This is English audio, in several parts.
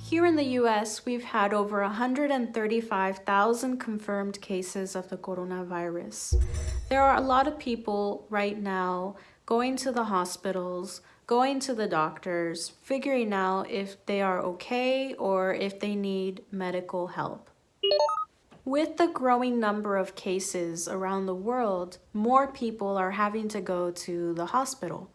Here in the US, we've had over 135,000 confirmed cases of the coronavirus. There are a lot of people right now going to the hospitals, going to the doctors, figuring out if they are okay or if they need medical help. With the growing number of cases around the world, more people are having to go to the hospital.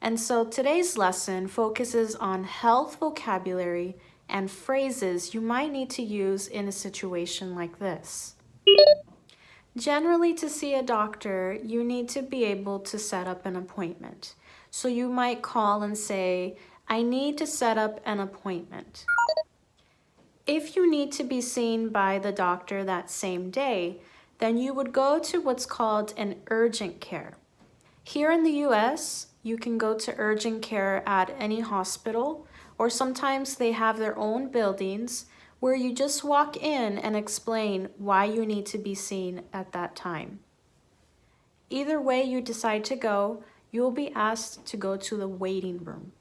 And so today's lesson focuses on health vocabulary and phrases you might need to use in a situation like this. Generally, to see a doctor, you need to be able to set up an appointment. So you might call and say, I need to set up an appointment. If you need to be seen by the doctor that same day, then you would go to what's called an urgent care. Here in the US, you can go to urgent care at any hospital, or sometimes they have their own buildings where you just walk in and explain why you need to be seen at that time. Either way you decide to go, you will be asked to go to the waiting room.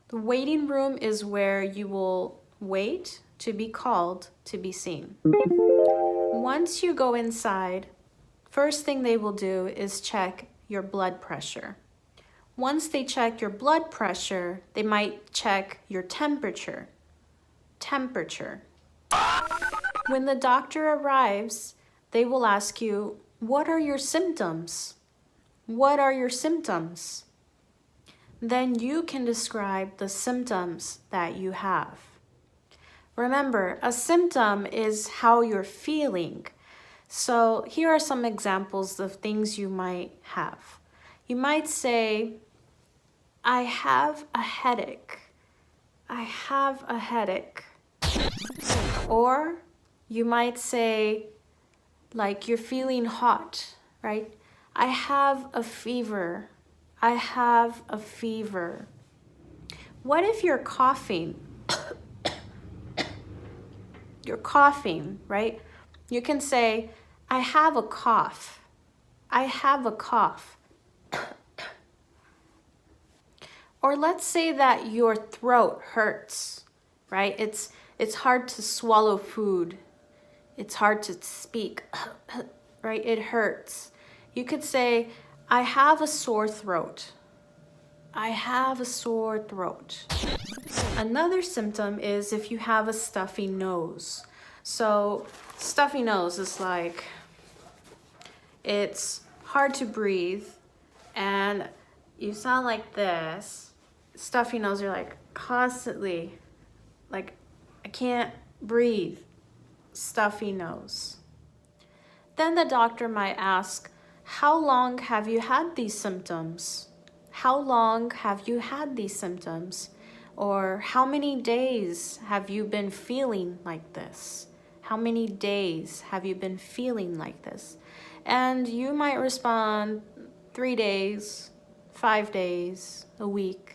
The waiting room is where you will wait to be called to be seen. Once you go inside, first thing they will do is check your blood pressure. Once they check your blood pressure, they might check your temperature. When the doctor arrives, they will ask you, what are your symptoms? What are your symptoms? Then you can describe the symptoms that you have. Remember, a symptom is how you're feeling. So here are some examples of things you might have. You might say, I have a headache. I have a headache. Or you might say, like you're feeling hot, right? I have a fever. I have a fever. What if you're coughing? You're coughing, right? You can say, I have a cough. I have a cough. Or let's say that your throat hurts, right? It's hard to swallow food. It's hard to speak, right? It hurts. You could say, I have a sore throat. I have a sore throat. Another symptom is if you have a stuffy nose. So stuffy nose is like, it's hard to breathe and you sound like this. Stuffy nose, you're like constantly, like I can't breathe. Stuffy nose. Then the doctor might ask, how long have you had these symptoms? How long have you had these symptoms? Or how many days have you been feeling like this? How many days have you been feeling like this? And you might respond 3 days, 5 days, a week.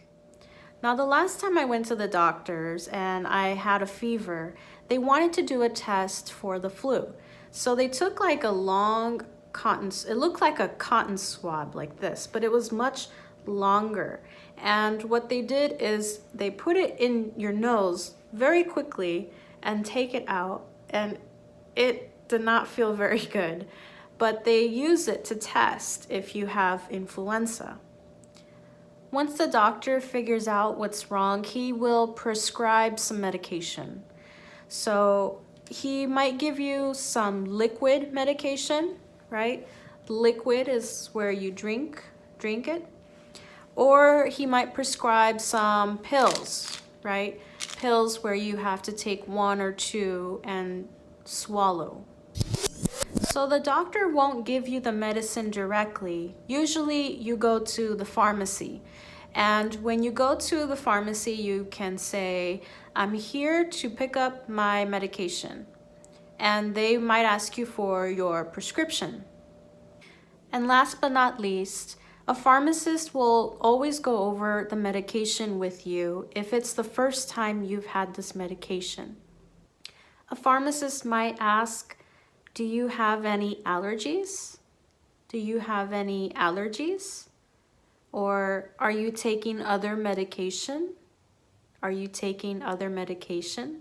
Now, the last time I went to the doctors and I had a fever, they wanted to do a test for the flu. So they took like a long it looked like a cotton swab like this, but it was much longer. And what they did is they put it in your nose very quickly and take it out, and it did not feel very good. But they use it to test if you have influenza. Once the doctor figures out what's wrong, he will prescribe some medication. So he might give you some liquid medication, right? Liquid is where you drink it. Or he might prescribe some pills, right? Pills where you have to take 1 or 2 and swallow. So the doctor won't give you the medicine directly. Usually you go to the pharmacy. And when you go to the pharmacy, you can say, I'm here to pick up my medication. And they might ask you for your prescription. And last but not least, a pharmacist will always go over the medication with you if it's the first time you've had this medication. A pharmacist might ask, do you have any allergies? Do you have any allergies? Or are you taking other medication? Are you taking other medication?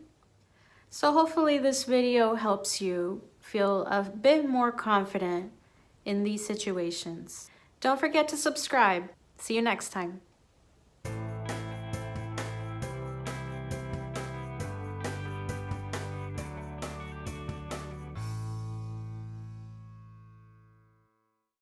So hopefully this video helps you feel a bit more confident in these situations. Don't forget to subscribe. See you next time.